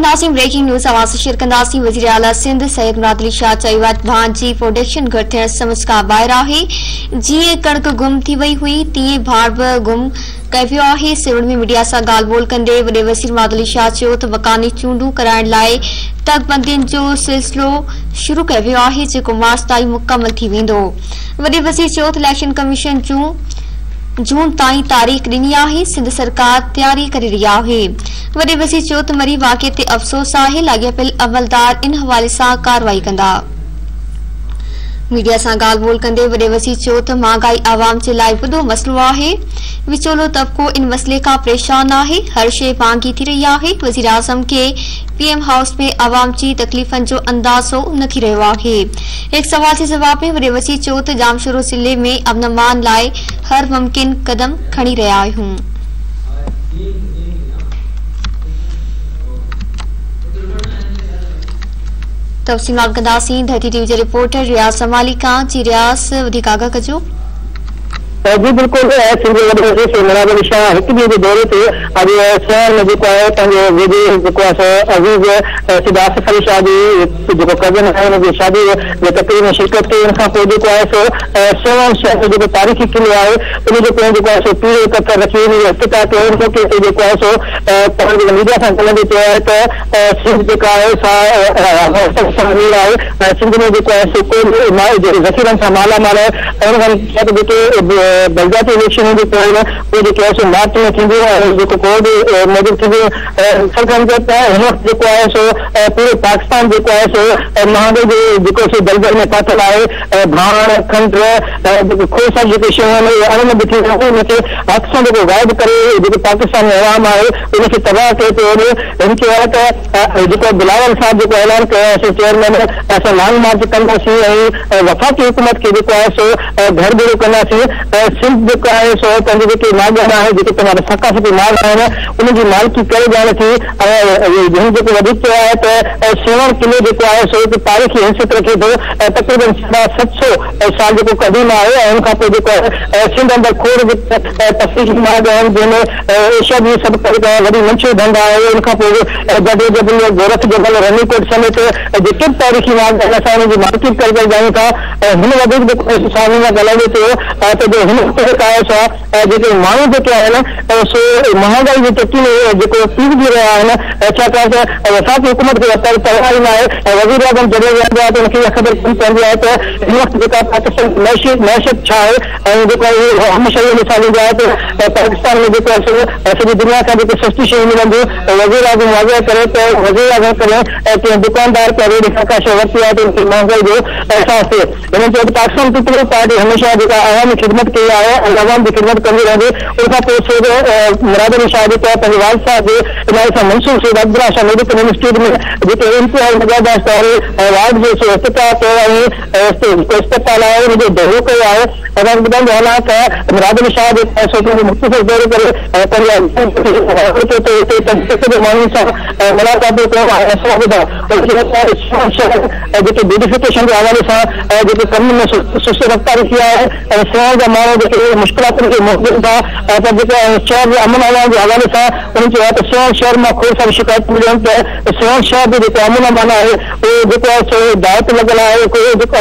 कंदासीं breaking news आवाज़ से शेयर कंदासीं। वज़ीर आला सिंध सैयद मुराद अली शाह चयो आहे भाण जी प्रोडक्शन घटि थियण समझ खां ॿाहिरि आहे। जीअं कणक गुम थी वई हुई तीअं भाड़ बि गुम कयो वियो आहे। सिवड़ में मीडिया सां ॻाल्हि ॿोल कंदे वॾे वज़ीर मुराद अली शाह चयो त मकानी चूंडूं कराइण लाइ तकबंदियुनि जो सिलसिलो शुरू कयो वियो आहे जेको मार्च ताईं मुकमल थी वेंदो। वॾे वज़ीर चयो त इलेक्शन कमीशन जून ताईं तारीख़ ॾिनी आहे। सिंध सरकार तयारी करे रही आहे। वॾे वज़ीर चयो त मरी वाक़िए ते अफ़सोस आहे। लाॻापियल अमलदार इन हवाले सां कार्रवाई कंदा। मीडिया सां ॻाल्हि ॿोल कंदे वॾे वज़ीर चयो त महांगाई आवाम जे लाइ वॾो मसइलो आहे। विचोलो तबिको इन मसइले खां परेशान आहे। हर शइ महांगी थी रही आहे। वज़ीर आज़म खे पीएम हाउस में आवाम जी तकलीफ़नि जो अंदाज़ो न थी रहियो आहे। हिकु सवाल जे जवाब में वॾे वज़ीर चयो त जामशोरो ज़िले में अमन लाइ हर मुमकिन कदम खणी रहिया आहियूं। तफ़सीलात कंदासीं। धरती टीवी जे रिपोर्टर रियाज़ समाली खां। जी रियाज़ वधीक आगाह कजो। जी बिल्कुल मुराद अली शाह एक ॾींहं जे दौरे ते अॼु शहर में जेको आहे पंहिंजो विजय जेको आहे अज़ीज़ सिद्ध आसिफ अली शाह जी जेको कज़न आहे हुनजी शादी जे तक़रीब में शिरकत कई। उन खां पोइ जेको आहे सो सेवन शहर जो जेको तारीख़ी किलो आहे उन जे पोइ जेको आहे सो पीर कतर रखी वञी इफ़्तिताह कयो। उन मौक़े ते जेको आहे सो पंहिंजे मीडिया सां ॻाल्हाईंदे चयो आहे त सिंध जेका आहे सिंध में जेको आहे सो कोई ज़ख़ीरनि सां मालामाल आहे। ऐं उन्हनि जेके बलदाती इलेक्शन जो जेको आहे सो मार्च में थींदो जेको कोड मौजूदु थींदो सरकार हिन वक़्तु जेको आहे सो पूरे पाकिस्तान जेको आहे सो महांगाई जो जेको सो दलदल में फाथल आहे। भाण खंड जेके खोसा जेके शयूं आहिनि उहे अण में बीठी हुनखे हथ सां जेको गाइब करे जेको पाकिस्तान में आवाम आहे उनखे तबाह कयो पियो। हिन चयो आहे त जेको बिलावल साहब जेको ऐलान कयो आहे सो चेयरमैन असां लॉन्ग मार्च कंदासीं ऐं वफ़ाक़ी हुकूमत खे जेको आहे सो घर भेरो कंदासीं। सिंध जेको आहे सो पंहिंजे जेके नागन आहे जेके पंहिंजा सकाफ़ती नाग आहिनि उनजी मालिकी करे ॼाण थी। ऐं जेको वधीक चयो आहे त सेवन किलो जेको आहे सो हिकु तारीख़ी हैसियत रखे थो। तक़रीबन 750 साल जेको क़दीम आहे। ऐं उनखां पोइ जेको आहे सिंध अंदरि खोड़ तफ़सीली नाग आहिनि जंहिंमें एशिया जी सभु वॾी मंछी धंध आहे। उनखां पोइ जॾहिं जॾहिं गोरख जबल रनीकोट समेत जेके बि तारीख़ी नाग आहिनि असां हुनजी मालिकी करे ॼाणूं था। हिन वधीक जेको साम्हूं खां ॻाल्हाईंदे चयो त हिन जेका आहे सो जेके माण्हू जेके आहिनि सो महांगाई जी टकी में जेको पीड़िजी रहिया आहिनि छाकाणि त वफ़ाक़ी हुकूमत खे तयारी न आहे। वज़ीर आज़म जॾहिं वेंदो आहे त हुनखे इहा ख़बर कोन पवंदी आहे त हिन वक़्तु जेका पाकिस्तान मैशियत छा आहे। ऐं जेको हमेशह इहो मिसाल ईंदो आहे त पाकिस्तान में जेको आहे सो सॼी दुनिया खां जेके सस्ती शयूं मिलंदियूं वज़ीर आज़म वाज़ह करे त वज़ीर आज़म करे कंहिं दुकानदार करे का शइ वरिती आहे त उनखे महांगाई जो अहसासु थिए। हिननि चयो त पाकिस्तान पीपल्स पार्टी हमेशह जेका आवामी ख़िदमत कई आहे ऐं आवाम जी ख़िदमत कंदी रहंदी। उनखां पोइ मुराद अली शाह जेको आहे पंहिंजे वाल साहब जे इलाही सां मंसूर सैयद अब्दुल्ला शाह मेडिकल इंस्टीट्यूट में जेके इंतिहाई निगहदाश्त आहे वार्ड जो सो इफ़्तिताह कयो ऐं इस्पताल आहे उनजो दौरो कयो आहे। असां ॿुधाईंदो हलां त मुराद अली शाह जेको आहे सो पंहिंजो मुख़्तसिर दौरो करे पंहिंजे माण्हुनि सां मुलाक़ात कयो आहे। जेके ब्यूटिफिकेशन जे हवाले सां जेके कम में सुस्त रफ़्तारी थी आहे ऐं शहर जा माण्हू जेके मुश्किलातुनि खे मोकिलनि था त जेके शहर जे अमन अमान जे हवाले सां उन्हनि चयो आहे त सेवन शहर मां खोड़ सारी शिकायतूं मिलियूं आहिनि त सेवन शहर जो जेको अमन अमान आहे उहो जेको आहे सो दायत लॻल आहे। जेको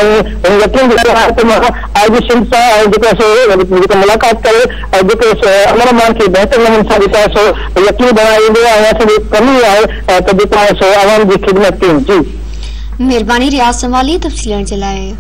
यकीन लॻल आहे त मां आईजी सिंध सां जेको आहे सो जेको मुलाक़ात करे जेको अमन अमान खे बहितर नमूने सां जेको आहे सो यकीन बणाईंदो ऐं असांजी कमी आहे त जेको आहे सो अवाम जी ख़िदमत कयूं। जी महिरबानी रियाज़ समाली तफ़सीलनि जे लाइ।